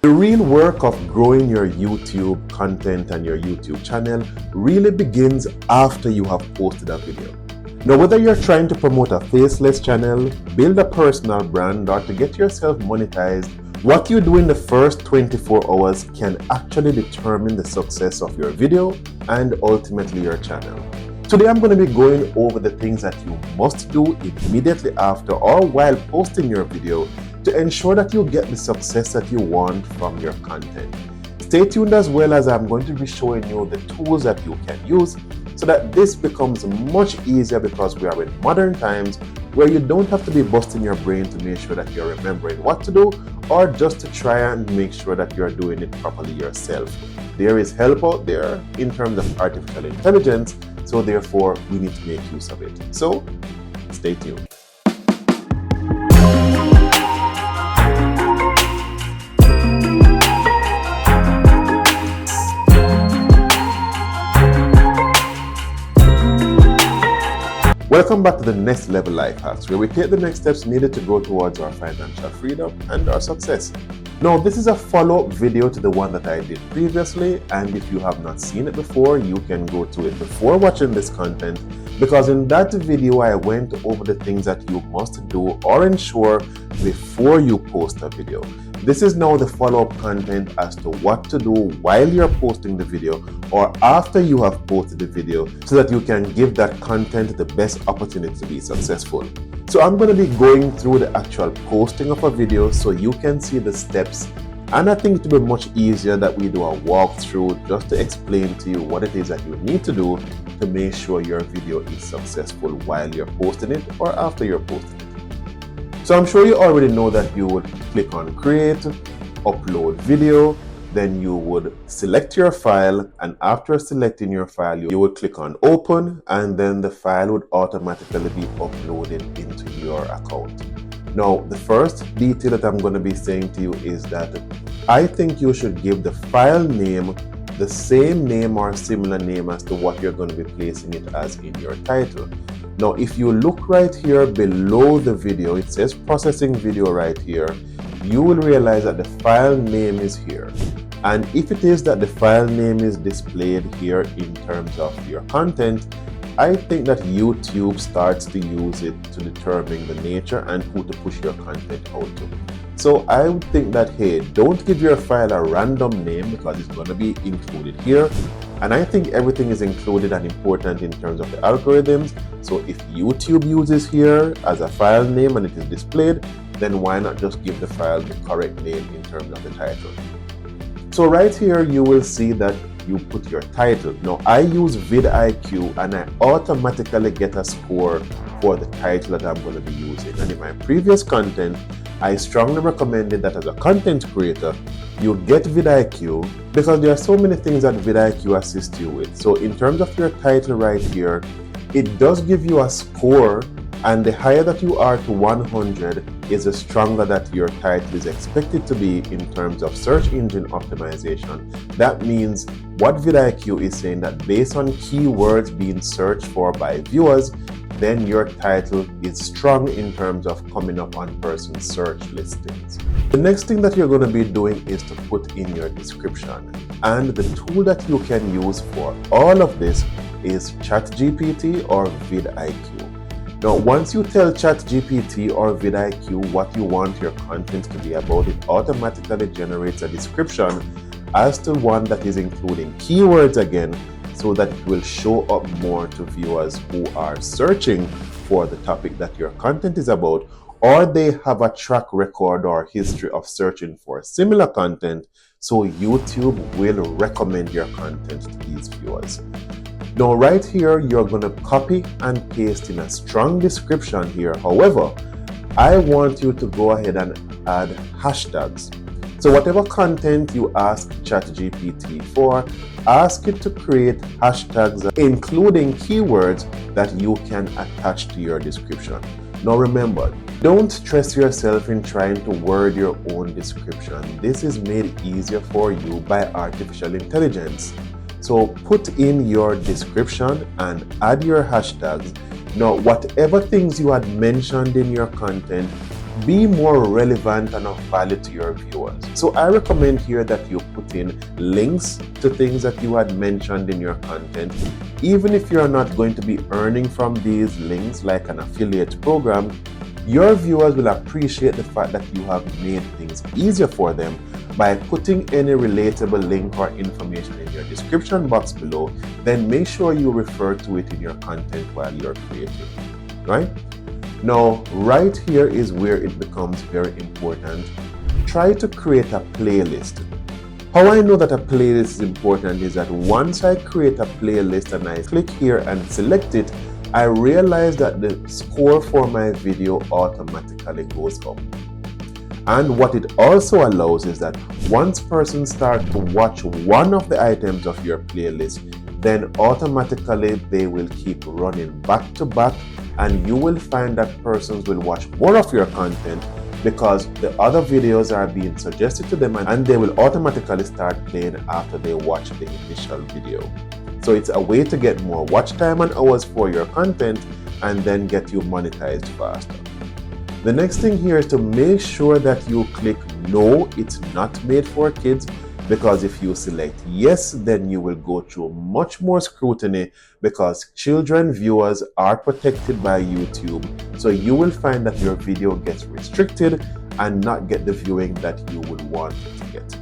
The real work of growing your YouTube content and your YouTube channel really begins after you have posted a video. Now, whether you're trying to promote a faceless channel, build a personal brand, or to get yourself monetized, what you do in the first 24 hours can actually determine the success of your video and ultimately your channel. Today, I'm going to be going over the things that you must do immediately after or while posting your video to ensure that you get the success that you want from your content. Stay tuned as well, as I'm going to be showing you the tools that you can use so that this becomes much easier, because we are in modern times where you don't have to be busting your brain to make sure that you're remembering what to do, or just to try and make sure that you're doing it properly yourself. There is help out there in terms of artificial intelligence, so therefore we need to make use of it. So stay tuned. Welcome back to the Next Level Life Hacks, where we take the next steps needed to go towards our financial freedom and our success. Now, this is a follow-up video to the one that I did previously, and if you have not seen it before, you can go to it before watching this content, because in that video I went over the things that you must do or ensure before you post a video. This is now the follow-up content as to what to do while you're posting the video or after you have posted the video, so that you can give that content the best opportunity to be successful. So I'm going to be going through the actual posting of a video so you can see the steps, and I think it will be much easier that we do a walkthrough just to explain to you what it is that you need to do to make sure your video is successful while you're posting it or after you're posting it. So I'm sure you already know that you would click on create, upload video, then you would select your file, and after selecting your file, you would click on open, and then the file would automatically be uploaded into your account. Now, the first detail that I'm going to be saying to you is that I think you should give the file name the same name or similar name as to what you're going to be placing it as in your title. Now, if you look right here below the video, it says processing video right here. You will realize that the file name is here. And if it is that the file name is displayed here in terms of your content, I think that YouTube starts to use it to determine the nature and who to push your content out to. So I would think that, hey, don't give your file a random name, because it's going to be included here. And I think everything is included and important in terms of the algorithms. So if YouTube uses here as a file name and it is displayed, then why not just give the file the correct name in terms of the title? So right here, you will see that you put your title. Now, I use vidIQ and I automatically get a score for the title that I'm going to be using. And in my previous content, I strongly recommended that as a content creator, you get vidIQ, because there are so many things that vidIQ assists you with. So in terms of your title right here, it does give you a score, and the higher that you are to 100 is the stronger that your title is expected to be in terms of search engine optimization. That means what vidIQ is saying, that based on keywords being searched for by viewers, then your title is strong in terms of coming up on person search listings. The next thing that you're going to be doing is to put in your description. And the tool that you can use for all of this is ChatGPT or vidIQ. Now, once you tell ChatGPT or vidIQ what you want your content to be about, it automatically generates a description as to one that is including keywords again, so that it will show up more to viewers who are searching for the topic that your content is about, or they have a track record or history of searching for similar content, so YouTube will recommend your content to these viewers. Now, right here, you're going to copy and paste in a strong description here. However, I want you to go ahead and add hashtags. So whatever content you ask ChatGPT for, ask it to create hashtags, including keywords that you can attach to your description. Now remember, don't stress yourself in trying to word your own description. This is made easier for you by artificial intelligence. So put in your description and add your hashtags. Now, whatever things you had mentioned in your content, be more relevant and of value to your viewers. So I recommend here that you put in links to things that you had mentioned in your content. Even if you're not going to be earning from these links like an affiliate program, your viewers will appreciate the fact that you have made things easier for them by putting any relatable link or information in your description box below. Then make sure you refer to it in your content while you're creating, right? Now, right here is where it becomes very important. Try to create a playlist. How I know that a playlist is important is that once I create a playlist and I click here and select it, I realize that the score for my video automatically goes up. And what it also allows is that once persons start to watch one of the items of your playlist, then automatically they will keep running back to back, and you will find that persons will watch more of your content because the other videos are being suggested to them, and they will automatically start playing after they watch the initial video. So it's a way to get more watch time and hours for your content and then get you monetized faster. The next thing here is to make sure that you click no, it's not made for kids, because if you select yes, then you will go through much more scrutiny because children viewers are protected by YouTube. So you will find that your video gets restricted and not get the viewing that you would want it to get.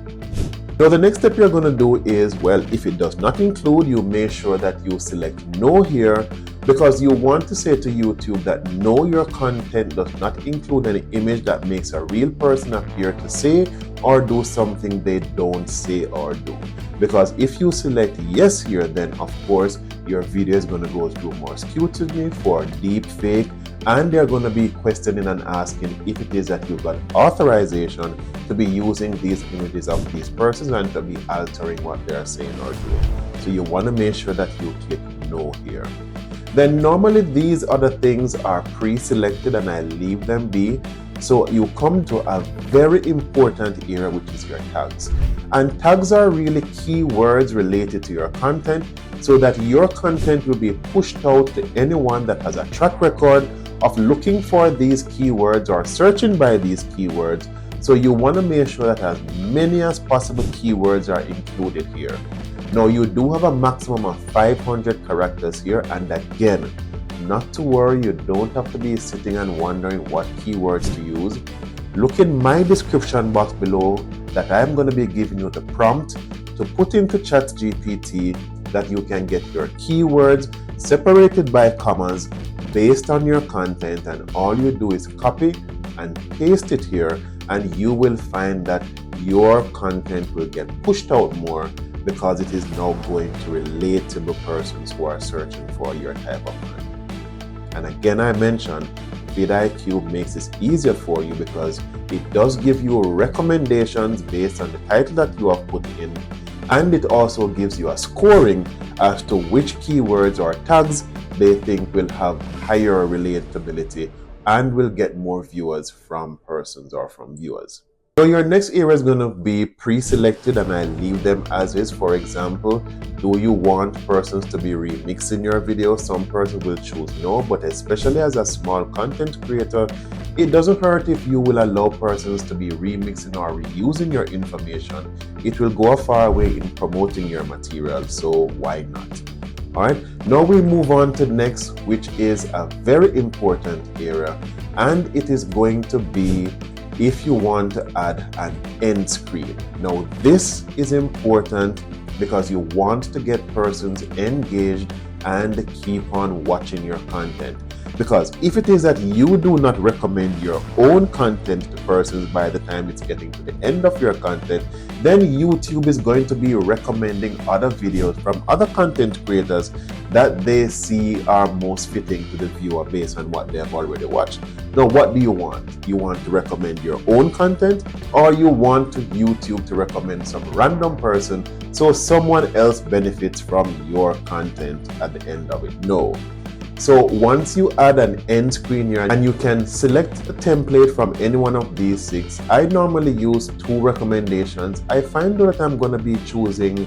Now the next step you're going to do is, well, if it does not include, you make sure that you select no here, because you want to say to YouTube that no, your content does not include any image that makes a real person appear to say or do something they don't say or do. Because if you select yes here, then of course your video is going to go through more scrutiny for deep fake, and they're going to be questioning and asking if it is that you've got authorization to be using these images of these persons and to be altering what they're saying or doing. So you want to make sure that you click no here. Then normally these other things are pre-selected and I leave them be. So you come to a very important area, which is your tags. And tags are really keywords related to your content, so that your content will be pushed out to anyone that has a track record of looking for these keywords or searching by these keywords. So you want to make sure that as many as possible keywords are included here. Now you do have a maximum of 500 characters here, and again, not to worry, you don't have to be sitting and wondering what keywords to use. Look in my description box below that I'm going to be giving you the prompt to put into ChatGPT that you can get your keywords separated by commas based on your content, and all you do is copy and paste it here, and you will find that your content will get pushed out more because it is now going to relatable persons who are searching for your type of content. And again, I mentioned vidIQ makes this easier for you because it does give you recommendations based on the title that you have put in, and it also gives you a scoring as to which keywords or tags they think will have higher relatability and will get more viewers from persons or from viewers. So your next area is going to be pre-selected, and I leave them as is. For example, do you want persons to be remixing your video? Some persons will choose no, but especially as a small content creator, it doesn't hurt if you will allow persons to be remixing or reusing your information. It will go a far way in promoting your material, so why not? Alright, now we move on to the next, which is a very important area, and it is going to be if you want to add an end screen. Now this is important because you want to get persons engaged and keep on watching your content. Because if it is that you do not recommend your own content to persons by the time it's getting to the end of your content, then YouTube is going to be recommending other videos from other content creators that they see are most fitting to the viewer based on what they have already watched. Now, what do you want? You want to recommend your own content, or you want YouTube to recommend some random person so someone else benefits from your content at the end of it? No. So once you add an end screen here, and you can select a template from any one of these 6, I normally use 2 recommendations. I find that I'm going to be choosing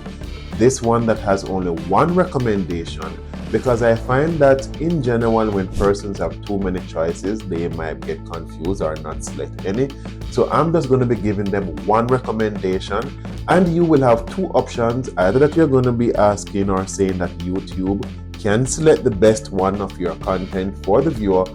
this one that has only 1 recommendation, because I find that in general, when persons have too many choices, they might get confused or not select any. So I'm just going to be giving them one recommendation, and you will have two options, either that you're going to be asking or saying that YouTube can select the best one of your content for the viewer,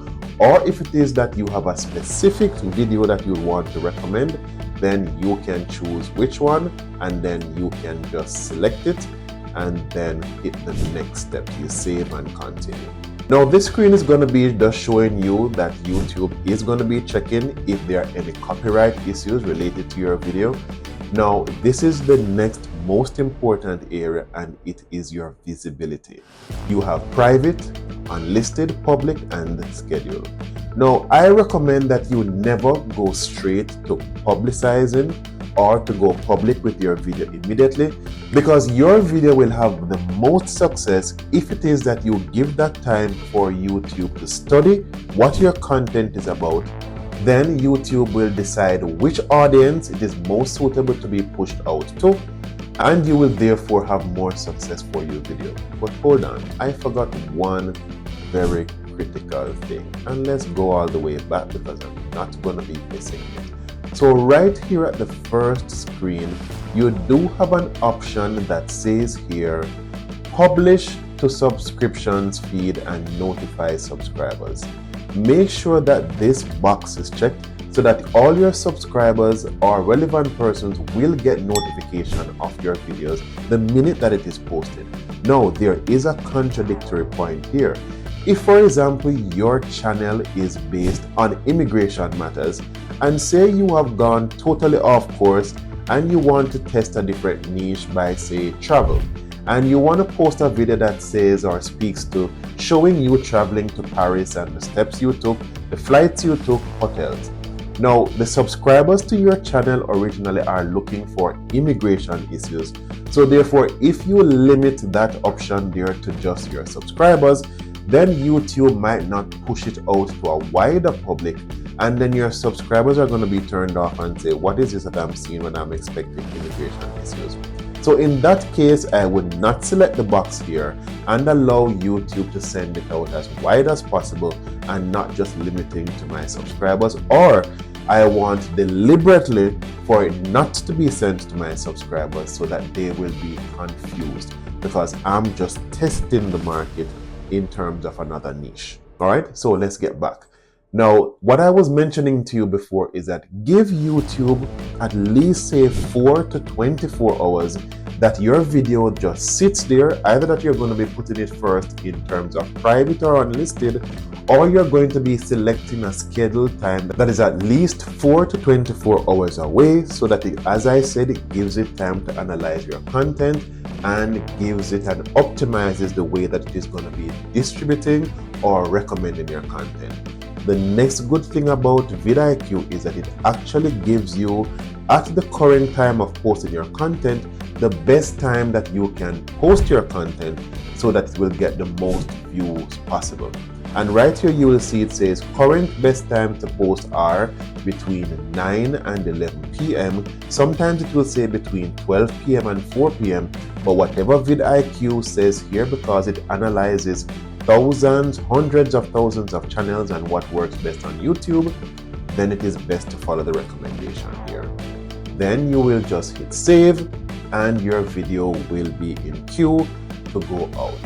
or if it is that you have a specific video that you want to recommend, then you can choose which one, and then you can just select it and then hit the next step. You save and continue. Now this screen is going to be just showing you that YouTube is going to be checking if there are any copyright issues related to your video. Now this is the next most important area, and it is your visibility. You have private, unlisted, public, and schedule. Now I recommend that you never go straight to publicizing or to go public with your video immediately, because your video will have the most success if it is that you give that time for YouTube to study what your content is about. Then YouTube will decide which audience it is most suitable to be pushed out to, and you will therefore have more success for your video. But hold on, I forgot one very critical thing, and let's go all the way back because I'm not going to be missing it. So right here at the first screen, you do have an option that says here, publish to subscriptions feed and notify subscribers. Make sure that this box is checked so that all your subscribers or relevant persons will get notification of your videos the minute that it is posted. Now, there is a contradictory point here. If, for example, your channel is based on immigration matters, and say you have gone totally off course and you want to test a different niche by, say, travel, and you want to post a video that says or speaks to showing you traveling to Paris and the steps you took, the flights you took, hotels. Now, the subscribers to your channel originally are looking for immigration issues. So therefore, if you limit that option there to just your subscribers, then YouTube might not push it out to a wider public, and then your subscribers are going to be turned off and say, what is this that I'm seeing when I'm expecting immigration issues? So in that case, I would not select the box here and allow YouTube to send it out as wide as possible and not just limiting to my subscribers, or I want deliberately for it not to be sent to my subscribers so that they will be confused, because I'm just testing the market in terms of another niche. All right, so let's get back. Now, what I was mentioning to you before is that give YouTube at least say 4 to 24 hours that your video just sits there, either that you're going to be putting it first in terms of private or unlisted, or you're going to be selecting a scheduled time that is at least 4 to 24 hours away, so that it, as I said, it gives it time to analyze your content and gives it and optimizes the way that it is going to be distributing or recommending your content. The next good thing about vidIQ is that it actually gives you, at the current time of posting your content, the best time that you can post your content so that it will get the most views possible. And right here you will see it says current best time to post are between 9 and 11 p.m. Sometimes it will say between 12 p.m. and 4 p.m. But whatever vidIQ says here, because it analyzes thousands, hundreds of thousands of channels and what works best on YouTube, then it is best to follow the recommendation here. Then you will just hit save and your video will be in queue to go out.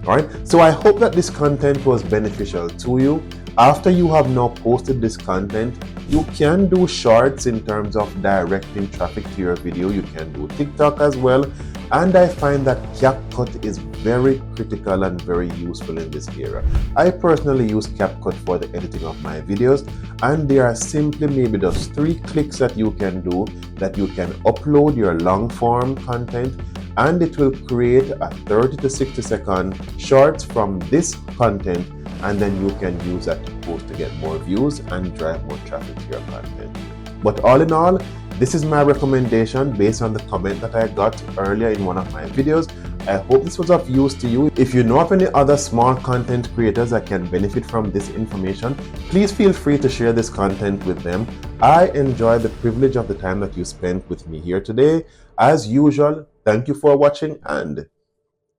All right, so I hope that this content was beneficial to you. After you have now posted this content, you can do shorts in terms of directing traffic to your video. You can do TikTok as well. And I find that CapCut is very critical and very useful in this area. I personally use CapCut for the editing of my videos, and there are simply maybe just 3 clicks that you can do that you can upload your long form content, and it will create a 30 to 60 second shorts from this content, and then you can use that to post to get more views and drive more traffic to your content. But all in all, this is my recommendation based on the comment that I got earlier in one of my videos. I hope this was of use to you. If you know of any other small content creators that can benefit from this information, please feel free to share this content with them. I enjoy the privilege of the time that you spent with me here today. As usual, thank you for watching and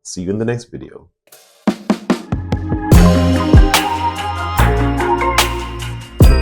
see you in the next video.